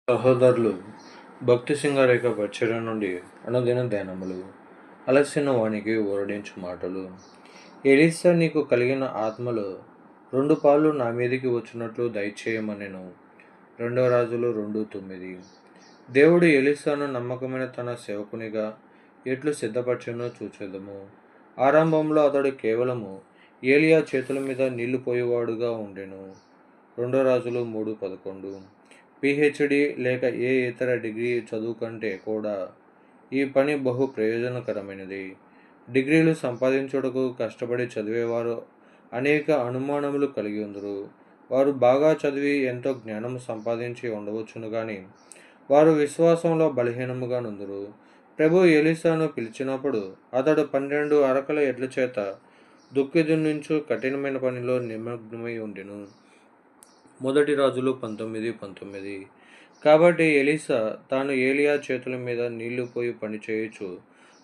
సహోదరులు, భక్తి సింగారేఖ పరిచర్య నుండి అనుదిన ధ్యానములు. అలసిన వానికి ఊరడించు మాటలు. ఎలీసా, నీకు కలిగిన ఆత్మలో 2 పాలు నా మీదికి వచ్చినట్లు దయచేయమనెను. 2 రాజులు 2:9. దేవుడు ఎలీసాను నమ్మకమైన తన సేవకునిగా ఎట్లు సిద్ధపరచెనో చూచెదము. ఆరంభంలో అతడు కేవలము ఏలియా చేతుల మీద నీళ్లు పోయేవాడుగా ఉండెను. 2 రాజులు 3:11. పిహెచ్డి లేక ఏ ఇతర డిగ్రీ చదువు కంటే కూడా ఈ పని బహు ప్రయోజనకరమైనది. డిగ్రీలు సంపాదించుటకు కష్టపడి చదివేవారు అనేక అనుమానములు కలిగి ఉందరు. వారు బాగా చదివి ఎంతో జ్ఞానము సంపాదించి ఉండవచ్చును గాని వారు విశ్వాసంలో బలహీనముగా నుందురు. ప్రభు ఎలీసాను పిలిచినప్పుడు అతడు 12 అరకల ఎడ్ల చేత దుక్కి దున్నించు కఠినమైన పనిలో నిమగ్నమై ఉండెను. 1 రాజులు 19:19. కాబట్టి ఎలీసా తాను ఏలియా చేతుల మీద నీళ్లు పోయి పని చేయుచు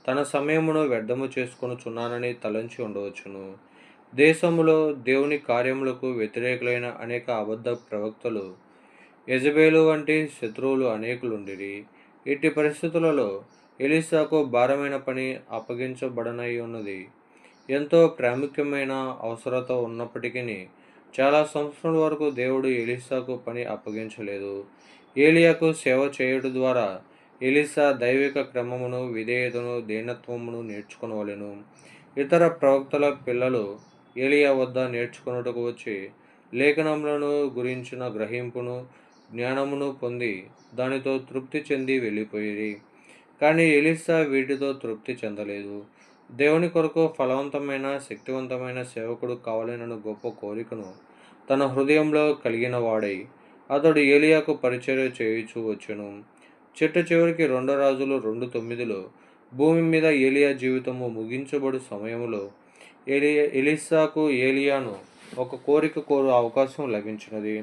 తన సమయమును వ్యర్థము చేసుకొనుచున్నానని తలంచి ఉండవచ్చును. దేశములో దేవుని కార్యములకు వ్యతిరేకులైన అనేక అబద్ధ ప్రవక్తలు, యెజబేలు వంటి శత్రువులు అనేకులుండిరి. ఇట్టి పరిస్థితులలో ఎలీసాకు భారమైన పని అప్పగించబడనై ఉన్నది. ఎంతో ప్రాముఖ్యమైన అవసరత ఉన్నప్పటికీ చాలా సంవత్సరాల వరకు దేవుడు ఎలీసాకు పని అప్పగించలేదు. ఏలియాకు సేవ చేయుట ద్వారా ఎలీసా దైవిక క్రమమును, విధేయతను, దీనత్వమును నేర్చుకొనవలెను. ఇతర ప్రవక్తల పిల్లలు ఏలియా వద్ద నేర్చుకొనుటకు వచ్చి లేఖనములను గురించిన గ్రహింపును, జ్ఞానమును పొంది దానితో తృప్తి చెంది వెళ్ళిపోయిరి. కానీ ఎలీసా వీటితో తృప్తి చెందలేదు. దేవుని కొరకు ఫలవంతమైన, శక్తివంతమైన సేవకుడు కావాలనను గొప్ప కోరికను తన హృదయంలో కలిగిన వాడై అతడు ఏలియాకు పరిచర్య చేయుచూ వచ్చెను. చిట్ట చివరికి 2 రాజులు 2:9లో భూమి మీద ఏలియా జీవితము ముగించబడు సమయములో ఎలీసాకు ఏలియాను ఒక కోరిక కోరు అవకాశం లభించినది.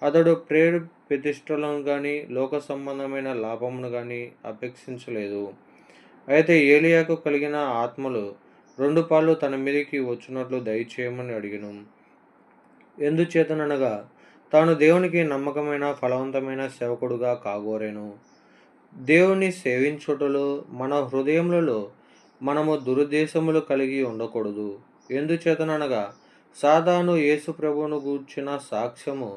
అతడు ప్రేరు ప్రతిష్టలను గాని లోక సంబంధమైన లాభమును గాని అపేక్షించలేదు. అయితే ఏలియాకు కలిగిన ఆత్మలో 2 పాలు తన మీదికి వచ్చినట్లు దయచేయమని అడిగెను. ఎందుచేతననగా తాను దేవునికి నమ్మకమైన, ఫలవంతమైన సేవకుడుగా కాగోరెను. దేవుని సేవించుటలో మన హృదయములలో మనము దురుద్దేశములు కలిగి ఉండకూడదు. ఎందుచేతననగా సాతాను యేసు ప్రభువును గూర్చిన సాక్ష్యము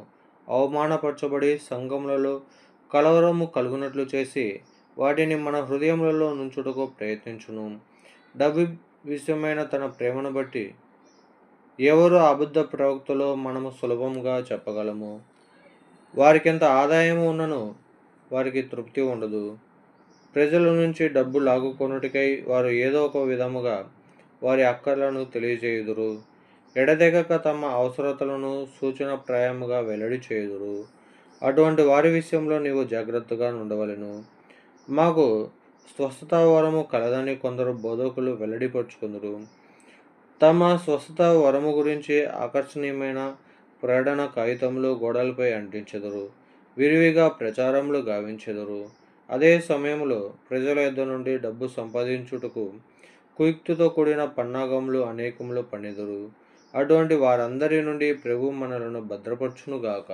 అవమానపరచబడి సంఘములలో కలవరము కలుగునట్లు చేసి వాటిని మన హృదయములలో నుంచుటకు ప్రయత్నించును. డబ్బు విషయమైన తన ప్రేమను బట్టి ఎవరు అబద్ధ ప్రవక్తలో మనము సులభముగా చెప్పగలము. వారికెంత ఆదాయము ఉన్నను వారికి తృప్తి ఉండదు. ప్రజల నుంచి డబ్బు లాగుకొనుటకై వారు ఏదో ఒక విధముగా వారి అక్కర్లను తెలియజేయుదురు. ఎడతెగక తమ అవసరతలను సూచనప్రాయముగా వెల్లడి చేయుదురు. అటువంటి వారి విషయంలో నీవు జాగ్రత్తగా ఉండవలెను. మాకు స్వస్థత వరము కలదని కొందరు బోధకులు వెల్లడిపరుచుకుందరు. తమ స్వస్థత వరము గురించి ఆకర్షణీయమైన ప్రకటన కాగితములు గోడలపై అంటించెదరు. విరివిగా ప్రచారములు గావించెదరు. అదే సమయంలో ప్రజల యొద్ద నుండి డబ్బు సంపాదించుటకు కుయుక్తితో కూడిన పన్నాగములు అనేకములు పన్నెదరు. అటువంటి వారందరి నుండి ప్రభు మనలను భద్రపరచునుగాక.